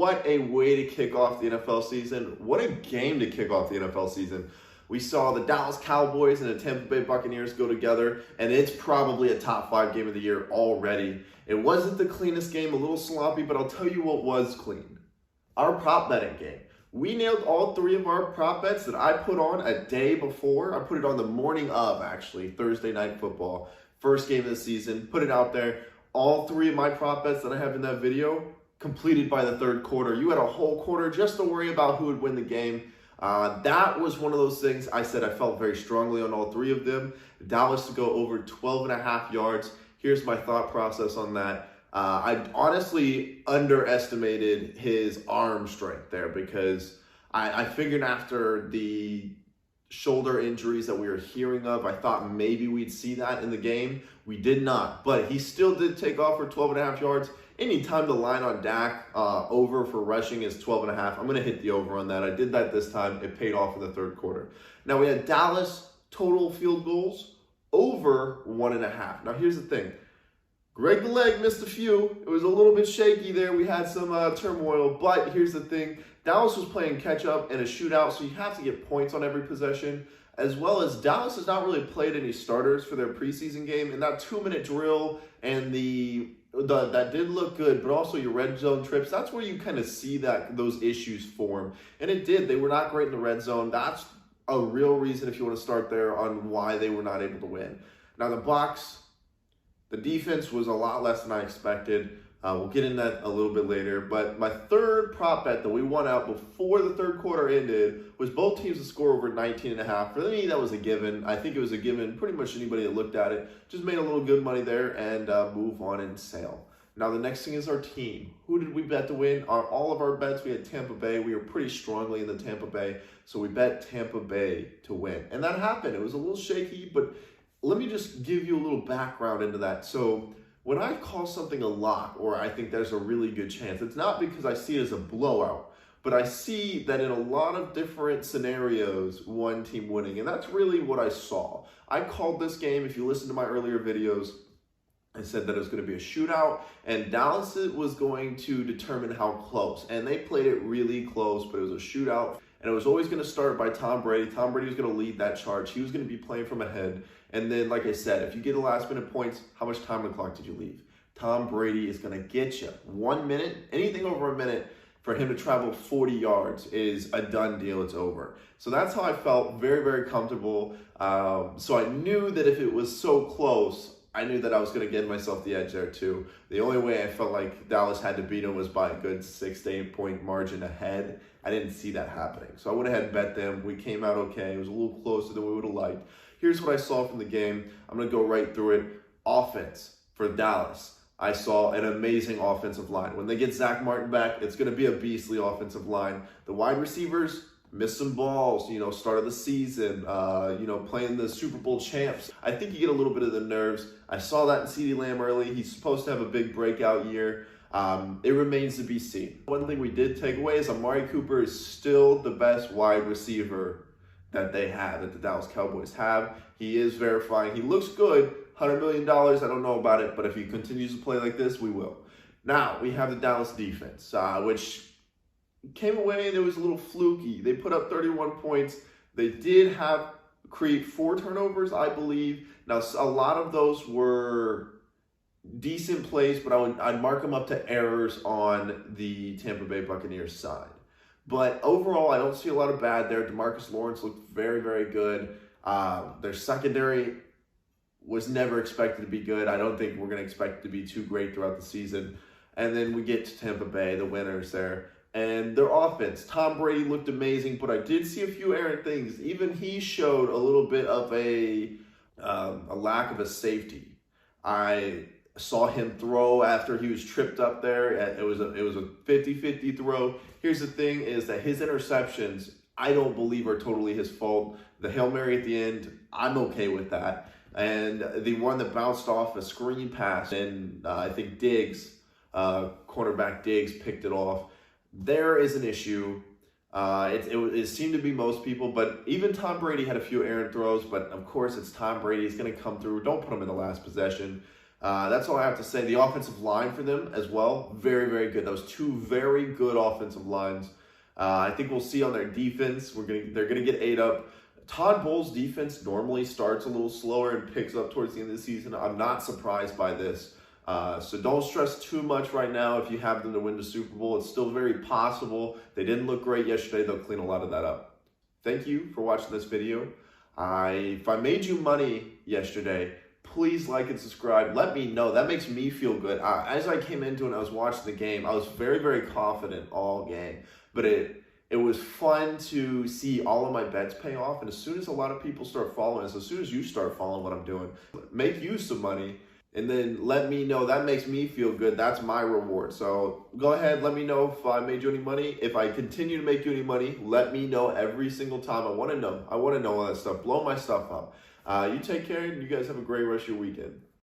What a way to kick off the NFL season. What a game to kick off the NFL season. We saw the Dallas Cowboys and the Tampa Bay Buccaneers go together, and it's probably a top 5 game of the year already. It wasn't the cleanest game, a little sloppy, but I'll tell you what was clean. Our prop betting game. We nailed all 3 of our prop bets that I put on a day before. I put it on the morning of, actually, Thursday Night Football. First game of the season, put it out there. All 3 of my prop bets that I have in that video completed by the third quarter. You had a whole quarter just to worry about who would win the game. That was one of those things I said I felt very strongly on all 3 of them. Dallas to go over 12.5 yards. Here's my thought process on that. I honestly underestimated his arm strength there because I figured after the shoulder injuries that we were hearing of, I thought maybe we'd see that in the game. We did not, but he still did take off for 12.5 yards. Anytime the line on Dak over for rushing is 12.5, I'm going to hit the over on that. I did that this time. It paid off in the third quarter. Now we had Dallas total field goals over 1.5. Now here's the thing. Greg the Leg missed a few. It was a little bit shaky there. We had some turmoil, but here's the thing. Dallas was playing catch up in a shootout, so you have to get points on every possession, as well as Dallas has not really played any starters for their preseason game. And that 2-minute drill and that did look good, but also your red zone trips, that's where you kind of see that those issues form. And it did. They were not great in the red zone. That's a real reason, if you want to start there, on why they were not able to win. Now the Bucs, the defense was a lot less than I expected. We'll get into that a little bit later. But my third prop bet that we won out before the third quarter ended was both teams to score over 19.5. For me, that was a given. I think it was a given. Pretty much anybody that looked at it just made a little good money there and move on and sail. Now, the next thing is our team. Who did we bet to win? On all of our bets, we had Tampa Bay. We were pretty strongly in the Tampa Bay. So we bet Tampa Bay to win. And that happened. It was a little shaky, but let me just give you a little background into that. So when I call something a lock, or I think there's a really good chance, it's not because I see it as a blowout, but I see that in a lot of different scenarios, one team winning. And that's really what I saw. I called this game, if you listen to my earlier videos, I said that it was going to be a shootout, and Dallas was going to determine how close. And they played it really close, but it was a shootout. And it was always going to start by Tom Brady. Tom Brady was going to lead that charge. He was going to be playing from ahead. And then, like I said, if you get the last minute points, how much time on the clock did you leave? Tom Brady is going to get you 1 minute. Anything over a minute for him to travel 40 yards is a done deal. It's over. So that's how I felt, very, very comfortable. So I knew that if it was so close, I knew that I was going to get myself the edge there too. The only way I felt like Dallas had to beat him was by a good 6 to 8 point margin ahead. I didn't see that happening. So I went ahead and bet them. We came out okay. It was a little closer than we would have liked. Here's what I saw from the game. I'm going to go right through it. Offense for Dallas. I saw an amazing offensive line. When they get Zach Martin back, it's going to be a beastly offensive line. The wide receivers missed some balls, start of the season, playing the Super Bowl champs. I think you get a little bit of the nerves. I saw that in CeeDee Lamb early. He's supposed to have a big breakout year. It remains to be seen. One thing we did take away is Amari Cooper is still the best wide receiver that they have, that the Dallas Cowboys have. He is verifying. He looks good. $100 million, I don't know about it, but if he continues to play like this, we will. Now, we have the Dallas defense, which came away and it was a little fluky. They put up 31 points. They did create 4 turnovers, I believe. Now, a lot of those were decent plays, but I'd mark them up to errors on the Tampa Bay Buccaneers side. But overall, I don't see a lot of bad there. DeMarcus Lawrence looked very, very good. Their secondary was never expected to be good. I don't think we're going to expect it to be too great throughout the season. And then we get to Tampa Bay, the winners there. And their offense, Tom Brady looked amazing, but I did see a few errant things. Even he showed a little bit of a lack of a safety. I saw him throw after he was tripped up there. It was a 50-50 throw. Here's the thing is that his interceptions, I don't believe are totally his fault. The Hail Mary at the end, I'm okay with that. And the one that bounced off a screen pass, and I think Diggs, cornerback Diggs, picked it off. There is an issue. It seemed to be most people, but even Tom Brady had a few errant throws. But of course, it's Tom Brady. He's going to come through. Don't put him in the last possession. That's all I have to say. The offensive line for them as well, very, very good. Those two very good offensive lines. I think we'll see on their defense. They're gonna get ate up. Todd Bowles' defense normally starts a little slower and picks up towards the end of the season. I'm not surprised by this. So don't stress too much right now if you have them to win the Super Bowl. It's still very possible. They didn't look great yesterday. They'll clean a lot of that up. Thank you for watching this video. If I made you money yesterday, please like and subscribe. Let me know. That makes me feel good. As I came into it and I was watching the game, I was very, very confident all game. But it was fun to see all of my bets pay off. And as soon as a lot of people start following us, as soon as you start following what I'm doing, make you some money. And then let me know. That makes me feel good. That's my reward. So go ahead. Let me know if I made you any money. If I continue to make you any money, let me know every single time. I want to know. I want to know all that stuff. Blow my stuff up. You take care, and you guys have a great rest of your weekend.